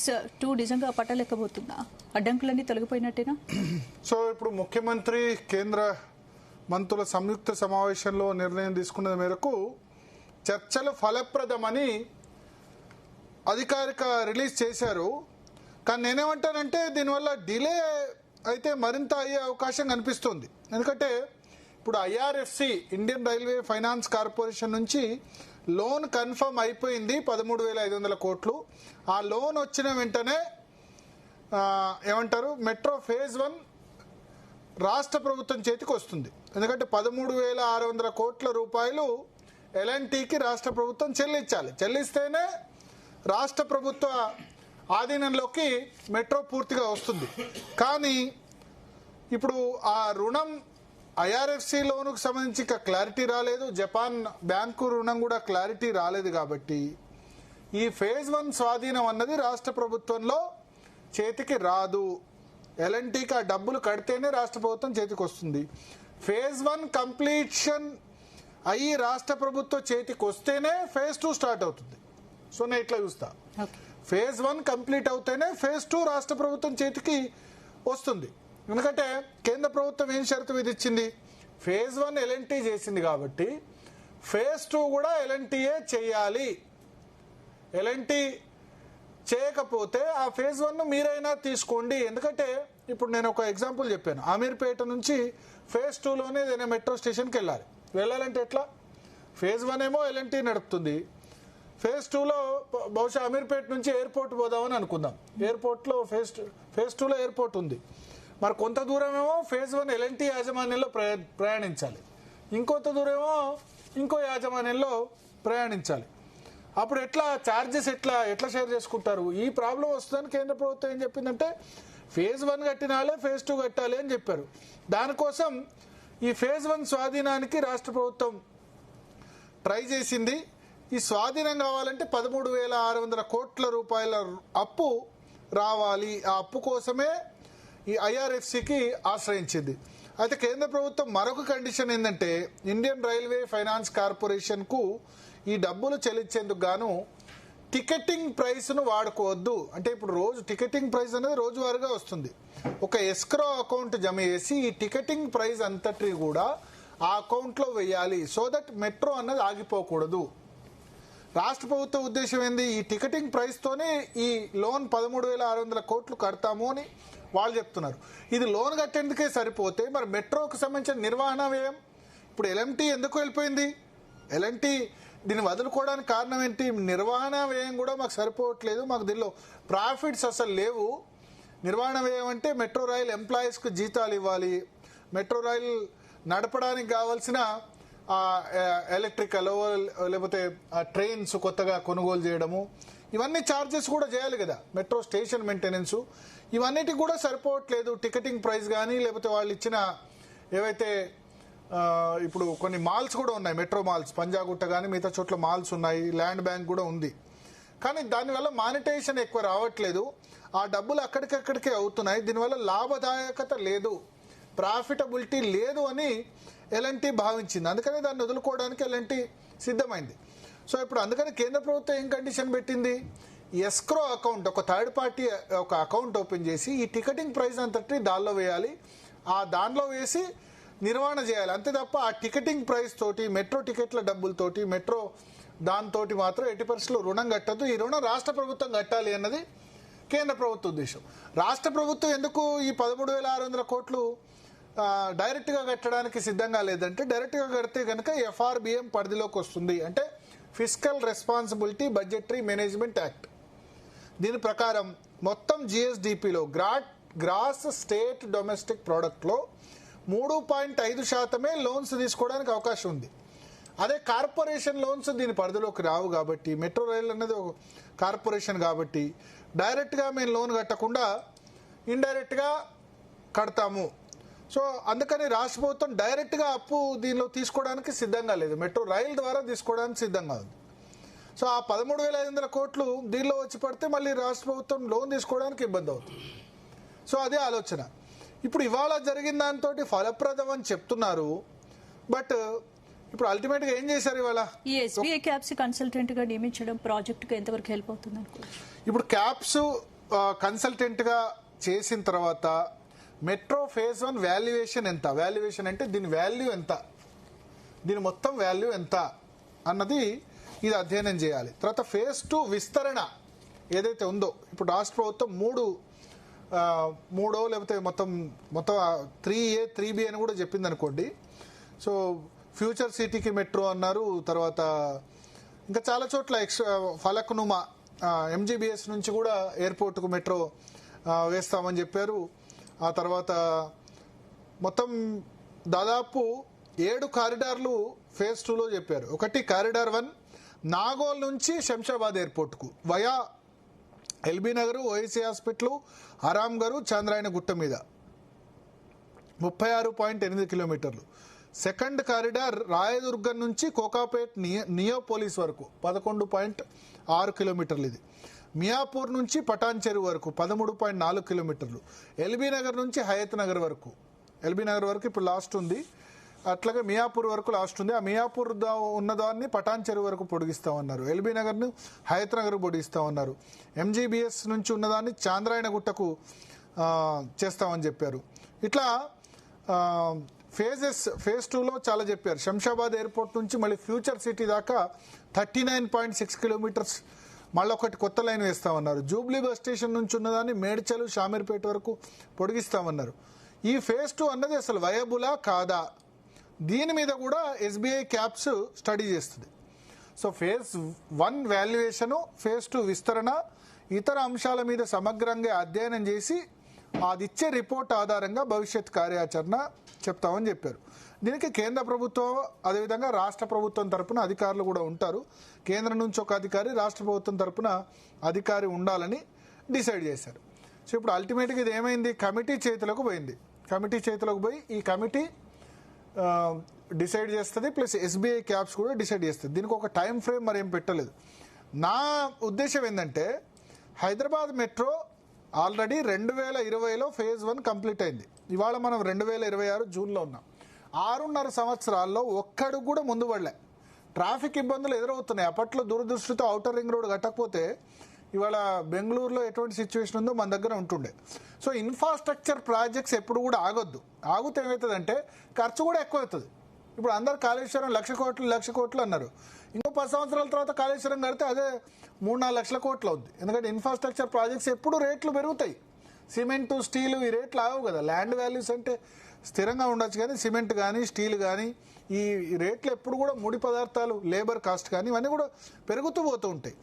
2 నిజంగా పట్టలేకపోతుందా? అడ్డంకులన్నీ తొలగిపోయినట్టేనా? సో ఇప్పుడు ముఖ్యమంత్రి కేంద్ర మంత్రుల సంయుక్త సమావేశంలో నిర్ణయం తీసుకున్న మేరకు చర్చలు ఫలప్రదమని అధికారిక రిలీజ్ చేశారు. కానీ నేనేమంటానంటే దీనివల్ల డిలే అయితే మరింత అయ్యే అవకాశం కనిపిస్తుంది. ఎందుకంటే ఇప్పుడు IRFC Indian railway finance corporation నుంచి లోన్ కన్ఫర్మ్ అయిపోయింది 13,500 కోట్లు. ఆ లోన్ వచ్చిన వెంటనే ఏమంటారు మెట్రో ఫేజ్ 1 రాష్ట్ర ప్రభుత్వం చేతికి వస్తుంది. ఎందుకంటే 13,600 కోట్ల రూపాయలు ఎల్ఎన్టీకి రాష్ట్ర ప్రభుత్వం చెల్లించాలి. చెల్లిస్తేనే రాష్ట్ర ప్రభుత్వ ఆధీనంలోకి మెట్రో పూర్తిగా వస్తుంది. కానీ ఇప్పుడు ఆ రుణం ఐఆర్ఎఫ్సి లోనుకు సంబంధించి ఇంకా క్లారిటీ రాలేదు, జపాన్ బ్యాంకు రుణం కూడా క్లారిటీ రాలేదు. కాబట్టి ఈ ఫేజ్ 1 స్వాధీనం అన్నది రాష్ట్ర ప్రభుత్వంలో చేతికి రాదు. ఎల్ఎన్టీకి ఆ డబ్బులు కడితేనే రాష్ట్ర ప్రభుత్వం చేతికి వస్తుంది. ఫేజ్ 1 కంప్లీషన్ అయ్యి రాష్ట్ర ప్రభుత్వం చేతికి వస్తేనే ఫేజ్ 2 స్టార్ట్ అవుతుంది. సో నేను ఇట్లా చూస్తా, ఫేజ్ 1 కంప్లీట్ అవుతేనే ఫేజ్ 2 రాష్ట్ర ప్రభుత్వం చేతికి వస్తుంది. ఎందుకంటే కేంద్ర ప్రభుత్వం ఏం షరతు విధించింది, ఫేజ్ 1 ఎల్ఎన్టీ చేసింది కాబట్టి ఫేజ్ 2 కూడా ఎల్ఎన్టీయే చేయాలి. ఎల్ఎన్టీ చేయకపోతే ఆ ఫేజ్ 1 మీరైనా తీసుకోండి. ఎందుకంటే ఇప్పుడు నేను ఒక ఎగ్జాంపుల్ చెప్పాను, అమీర్పేట నుంచి ఫేజ్ 2లోనే ఏదైనా మెట్రో స్టేషన్కి వెళ్ళాలంటే ఎట్లా? ఫేజ్ 1 ఏమో ఎల్ఎన్టీ నడుపుతుంది, ఫేజ్ 2లో బహుశా అమీర్పేట నుంచి ఎయిర్పోర్ట్ పోదామని అనుకుందాం. ఎయిర్పోర్ట్లో ఫేజ్ 2లో ఎయిర్పోర్ట్ ఉంది. మరి కొంత దూరం ఏమో ఫేజ్ 1 ఎల్ఎన్టీ యాజమాన్యంలో ప్రయాణించాలి, ఇంకొంత దూరం ఏమో ఇంకో యాజమాన్యంలో ప్రయాణించాలి. అప్పుడు ఎట్లా ఛార్జెస్ ఎట్లా షేర్ చేసుకుంటారు? ఈ ప్రాబ్లం వస్తుందని కేంద్ర ప్రభుత్వం ఏం చెప్పిందంటే ఫేజ్ 1 కట్టినాలే ఫేజ్ 2 కట్టాలి అని చెప్పారు. దానికోసం ఈ ఫేజ్ 1 స్వాధీనానికి రాష్ట్ర ప్రభుత్వం ట్రై చేసింది. ఈ స్వాధీనం కావాలంటే 13,600 కోట్ల రూపాయల అప్పు రావాలి. ఆ అప్పు కోసమే ఈ ఐఆర్ఎఫ్సికి ఆశ్రయించింది. అయితే కేంద్ర ప్రభుత్వం మరొక కండిషన్ ఏంటంటే ఇండియన్ రైల్వే ఫైనాన్స్ కార్పొరేషన్కు ఈ డబ్బులు చెల్లించేందుకు గాను టికెటింగ్ ప్రైస్ను వాడుకోవద్దు. అంటే ఇప్పుడు రోజు టికెటింగ్ ప్రైస్ అనేది రోజువారీగా వస్తుంది. ఒక ఎస్క్రో అకౌంట్ జమ చేసి ఈ టికెటింగ్ ప్రైస్ అంతటి కూడా ఆ అకౌంట్లో వేయాలి. సో దట్ మెట్రో అన్నది ఆగిపోకూడదు. రాష్ట్ర ప్రభుత్వ ఉద్దేశం ఏంది, ఈ టికెటింగ్ ప్రైస్తోనే ఈ లోన్ 13,600 కోట్లు కడతాము అని వాళ్ళు చెప్తున్నారు. ఇది లోన్ కట్టేందుకే సరిపోతే మరి మెట్రోకు సంబంధించిన నిర్వహణ వ్యయం ఇప్పుడు ఎల్ఎన్టీ ఎందుకు వెళ్ళిపోయింది? ఎల్ఎన్టీ దీన్ని వదులుకోవడానికి కారణం ఏంటి? నిర్వహణ వ్యయం కూడా మాకు సరిపోవట్లేదు, మాకు దీనిలో ప్రాఫిట్స్ అసలు లేవు. నిర్వహణ వ్యయం అంటే మెట్రో రైల్ ఎంప్లాయీస్కు జీతాలు ఇవ్వాలి, మెట్రో రైల్ నడపడానికి కావాల్సిన ఎలక్ట్రికల్ లేకపోతే ట్రైన్స్ కొత్తగా కొనుగోలు చేయడము, ఇవన్నీ ఛార్జెస్ కూడా చేయాలి కదా. మెట్రో స్టేషన్ మెయింటెనెన్స్ ఇవన్నిటికి కూడా సరిపోవట్లేదు. టికెటింగ్ ప్రైస్ కానీ లేకపోతే వాళ్ళు ఇచ్చిన ఏవైతే ఇప్పుడు కొన్ని మాల్స్ కూడా ఉన్నాయి, మెట్రో మాల్స్, పంజాగుట్ట కానీ మిగతా చోట్ల మాల్స్ ఉన్నాయి, ల్యాండ్ బ్యాంక్ కూడా ఉంది. కానీ దానివల్ల మానిటైజేషన్ ఎక్కువ రావట్లేదు, ఆ డబ్బులు అక్కడికక్కడికే అవుతున్నాయి. దీనివల్ల లాభదాయకత లేదు, ప్రాఫిటబిలిటీ లేదు అని ఎల్ఎన్టీ భావించింది. అందుకని దాన్ని వదులుకోవడానికి ఎల్ఎన్టీ సిద్ధమైంది. సో ఇప్పుడు అందుకని కేంద్ర ప్రభుత్వం ఏం కండిషన్ పెట్టింది, ఎస్క్రో అకౌంట్, ఒక థర్డ్ పార్టీ ఒక అకౌంట్ ఓపెన్ చేసి ఈ టికెటింగ్ ప్రైస్ అంతటి దానిలో వేయాలి, ఆ దానిలో వేసి నిర్వహణ చేయాలి. అంతే తప్ప ఆ టికెటింగ్ ప్రైస్ తోటి మెట్రో టికెట్ల డబ్బులతోటి మెట్రో దాంతోటి మాత్రం 80% రుణం కట్టద్దు. ఈ రుణం రాష్ట్ర ప్రభుత్వం కట్టాలి అన్నది కేంద్ర ప్రభుత్వ ఉద్దేశం. రాష్ట్ర ప్రభుత్వం ఎందుకు ఈ 13,600 కోట్లు డైరెక్ట్గా కట్టడానికి సిద్ధంగా లేదంటే, డైరెక్ట్గా కడితే కనుక ఎఫ్ఆర్బిఎం పరిధిలోకి వస్తుంది. అంటే fiscal responsibility budgetary management act. దీని ప్రకారం మొత్తం జిఎస్డిపిలో గ్రాస్ స్టేట్ డొమెస్టిక్ ప్రోడక్ట్లో 3.5% లోన్స్ తీసుకోవడానికి అవకాశం ఉంది. అదే కార్పొరేషన్ లోన్స్ దీని పరిధిలోకి రావు. కాబట్టి మెట్రో రైల్ అనేది ఒక కార్పొరేషన్ కాబట్టి డైరెక్ట్గా మేము లోన్ కట్టకుండా ఇండైరెక్ట్గా కడతాము. సో అందుకని రాష్ట్ర ప్రభుత్వం డైరెక్ట్గా అప్పు దీనిలో తీసుకోవడానికి సిద్ధంగా లేదు, మెట్రో రైల్ ద్వారా తీసుకోవడానికి సిద్ధంగా ఉంది. సో ఆ 13,500 కోట్లు దీనిలో వచ్చి పడితే మళ్ళీ రాష్ట్ర ప్రభుత్వం లోన్ తీసుకోవడానికి ఇబ్బంది అవుతుంది. సో అదే ఆలోచన. ఇప్పుడు ఇవాళ జరిగిన దాంతో ఫలప్రదం అని చెప్తున్నారు, బట్ ఇప్పుడు అల్టిమేట్గా ఏం చేశారు ఇవాళ? ఈ ఎస్బీఐ క్యాప్స్ కన్సల్టెంట్గా నియమించడం ప్రాజెక్టుకు ఎంతవరకు హెల్ప్ అవుతుంది అనుకో? ఇప్పుడు క్యాప్స్ కన్సల్టెంట్గా చేసిన తర్వాత మెట్రో ఫేజ్ 1 వాల్యుయేషన్ ఎంత, వాల్యుయేషన్ అంటే దీని వాల్యూ ఎంత, దీని మొత్తం వాల్యూ ఎంత అన్నది ఇది అధ్యయనం చేయాలి. తర్వాత ఫేజ్ 2 విస్తరణ ఏదైతే ఉందో, ఇప్పుడు రాష్ట్ర ప్రభుత్వం మూడో లేకపోతే మొత్తం 3A 3B అని కూడా చెప్పింది అనుకోండి. సో ఫ్యూచర్ సిటీకి మెట్రో అన్నారు, తర్వాత ఇంకా చాలా చోట్ల ఫలక్నుమా MGBS నుంచి కూడా ఎయిర్పోర్ట్కు మెట్రో వేస్తామని చెప్పారు. ఆ తర్వాత మొత్తం దాదాపు 7 కారిడార్లు ఫేజ్ 2లో చెప్పారు. ఒకటి కారిడార్ 1 నాగోల్ నుంచి శంషాబాద్ ఎయిర్పోర్ట్కు via LB Nagar, Owaisi hospital, హరాంగరు, చాంద్రాయణ గుట్ట మీద 36.8 కిలోమీటర్లు. సెకండ్ కారిడార్ రాయదుర్గం నుంచి కోకాపేట్ నియోపోలిస్ వరకు 11.6 కిలోమీటర్లు. ఇది మియాపూర్ నుంచి పటాన్ చెరువు వరకు 13.4 కిలోమీటర్లు. ఎల్బీ నగర్ నుంచి హయత్ నగర్ వరకు, ఎల్బీ నగర్ వరకు ఇప్పుడు లాస్ట్ ఉంది, అట్లాగే మియాపూర్ వరకు లాస్ట్ ఉంది. ఆ మియాపూర్ ఉన్నదాన్ని పటాన్ చెరువు వరకు పొడిగిస్తామన్నారు. ఎల్బీ నగర్ను హయత్ నగర్ పొడిగిస్తామన్నారు. MGBS నుంచి ఉన్నదాన్ని చాంద్రాయణ గుట్టకు చేస్తామని చెప్పారు. ఇట్లా ఫేజ్ 2లో చాలా చెప్పారు. శంషాబాద్ ఎయిర్పోర్ట్ నుంచి మళ్ళీ ఫ్యూచర్ సిటీ దాకా 39.6 కిలోమీటర్స్ మళ్ళీ ఒకటి కొత్త లైన్ వేస్తామన్నారు. జూబ్లీ బస్ స్టేషన్ నుంచి ఉన్నదాన్ని మేడ్చలు, షామీర్పేట వరకు పొడిగిస్తామన్నారు. ఈ ఫేజ్ 2 అన్నది అసలు వయబులా కాదా, దీని మీద కూడా SBI క్యాప్స్ స్టడీ చేస్తుంది. సో ఫేజ్ 1 వాల్యుయేషను, ఫేజ్ 2 విస్తరణ, ఇతర అంశాల మీద సమగ్రంగా అధ్యయనం చేసి అది ఇచ్చే రిపోర్ట్ ఆధారంగా భవిష్యత్ కార్యాచరణ చెప్తామని చెప్పారు. దీనికి కేంద్ర ప్రభుత్వం అదేవిధంగా రాష్ట్ర ప్రభుత్వం తరపున అధికారులు కూడా ఉంటారు. కేంద్రం నుంచి ఒక అధికారి, రాష్ట్ర ప్రభుత్వం తరపున అధికారి ఉండాలని డిసైడ్ చేశారు. సో ఇప్పుడు అల్టిమేట్గా ఇది ఏమైంది, కమిటీ చేతిలోకి పోయింది. కమిటీ చేతిలోకి పోయి ఈ కమిటీ డిసైడ్ చేస్తుంది, ప్లస్ SBI క్యాప్స్ కూడా డిసైడ్ చేస్తుంది. దీనికి ఒక టైం ఫ్రేమ్ మరి ఏం పెట్టలేదు. నా ఉద్దేశం ఏంటంటే హైదరాబాద్ మెట్రో ఆల్రెడీ 2020లో ఫేజ్ 1 కంప్లీట్ అయింది. ఇవాళ మనం 2026 జూన్లో ఉన్నాం. 6.5 సంవత్సరాల్లో ఒక్కడు కూడా ముందు పడలే. ట్రాఫిక్ ఇబ్బందులు ఎదురవుతున్నాయి. అప్పట్లో దురదృష్టితో ఔటర్ రింగ్ రోడ్ కట్టకపోతే ఇవాళ బెంగళూరులో ఎటువంటి సిచ్యువేషన్ ఉందో మన దగ్గర ఉంటుండే. సో ఇన్ఫ్రాస్ట్రక్చర్ ప్రాజెక్ట్స్ ఎప్పుడు కూడా ఆగొద్దు. ఆగితే ఏమవుతుందంటే ఖర్చు కూడా ఎక్కువ అవుతుంది. ఇప్పుడు అందరు కాళేశ్వరం 1,00,000 కోట్లు అన్నారు. ఇంకో 10 సంవత్సరాల తర్వాత కాళేశ్వరం కడితే అదే 3-4 లక్షల కోట్లు అవుద్ది. ఎందుకంటే ఇన్ఫ్రాస్ట్రక్చర్ ప్రాజెక్ట్స్ ఎప్పుడు రేట్లు పెరుగుతాయి. సిమెంట్, స్టీలు ఈ రేట్లు ఆగవు కదా. ల్యాండ్ వాల్యూస్ అంటే స్థిరంగా ఉండొచ్చు, కానీ సిమెంట్ కానీ స్టీల్ కానీ ఈ రేట్లు ఎప్పుడు కూడా ముడి పదార్థాలు, లేబర్ కాస్ట్ కానీ ఇవన్నీ కూడా పెరుగుతూ పోతూ ఉంటాయి.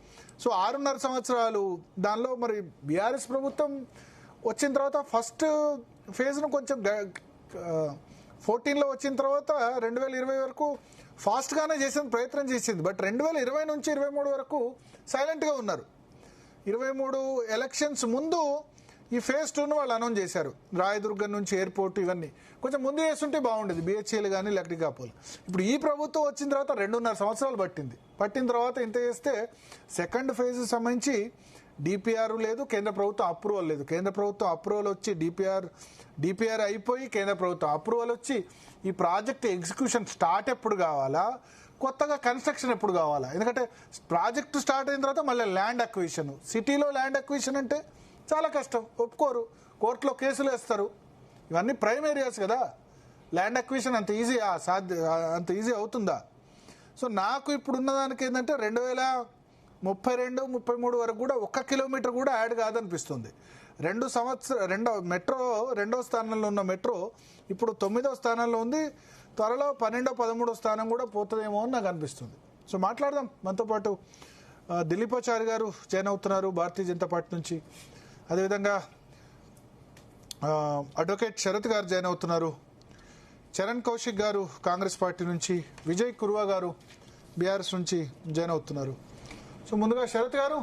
సో 6.5 సంవత్సరాలు దానిలో మరి బీఆర్ఎస్ ప్రభుత్వం వచ్చిన తర్వాత ఫస్ట్ ఫేజ్ను కొంచెం 14లో వచ్చిన తర్వాత 2020 వరకు ఫాస్ట్గానే చేసిన ప్రయత్నం చేసింది. బట్ 2020 నుంచి 23 వరకు సైలెంట్గా ఉన్నారు. 23 ఎలక్షన్స్ ముందు ఈ ఫేజ్ 2ను వాళ్ళు అనౌన్స్ చేశారు. రాయదుర్గం నుంచి ఎయిర్పోర్ట్ ఇవన్నీ కొంచెం ముందు చేస్తుంటే బాగుండేది, BHEL కానీ లక్డికాపోల్. ఇప్పుడు ఈ ప్రభుత్వం వచ్చిన తర్వాత 2.5 సంవత్సరాలు పట్టిన తర్వాత ఇంత చేస్తే సెకండ్ ఫేజ్ సంబంధించి DPR లేదు, కేంద్ర ప్రభుత్వం అప్రూవల్ లేదు. కేంద్ర ప్రభుత్వం అప్రూవల్ వచ్చి DPR అయిపోయి కేంద్ర ప్రభుత్వం అప్రూవల్ వచ్చి ఈ ప్రాజెక్ట్ ఎగ్జిక్యూషన్ స్టార్ట్ ఎప్పుడు కావాలా, కొత్తగా కన్స్ట్రక్షన్ ఎప్పుడు కావాలా. ఎందుకంటే ప్రాజెక్టు స్టార్ట్ అయిన తర్వాత మళ్ళీ ల్యాండ్ అక్విజిషన్, సిటీలో ల్యాండ్ అక్విజిషన్ అంటే చాలా కష్టం, ఒప్పుకోరు, కోర్టులో కేసులు వేస్తారు. ఇవన్నీ ప్రైమ్ ఏరియాస్ కదా. ల్యాండ్ అక్విజిషన్ అంత ఈజీ అవుతుందా? సో నాకు ఇప్పుడు ఉన్నదానికి ఏంటంటే 2032-33 వరకు కూడా 1 కిలోమీటర్ కూడా యాడ్ కాదనిపిస్తుంది. 2 మెట్రో 2వ స్థానంలో ఉన్న మెట్రో ఇప్పుడు 9వ స్థానంలో ఉంది. త్వరలో 12-13వ స్థానం కూడా పోతుందేమో అని నాకు అనిపిస్తుంది. సో మాట్లాడదాం. మనతో పాటు దిలీపాచారి గారు జాయిన్ అవుతున్నారు భారతీయ జనతా పార్టీ నుంచి. అదేవిధంగా అడ్వకేట్ శరత్ గారు జాయిన్ అవుతున్నారు. చరణ్ కౌశిక్ గారు కాంగ్రెస్ పార్టీ నుంచి, విజయ్ కుర్వా గారు బీఆర్ఎస్ నుంచి జాయిన్ అవుతున్నారు. సో ముందుగా శరత్ గారు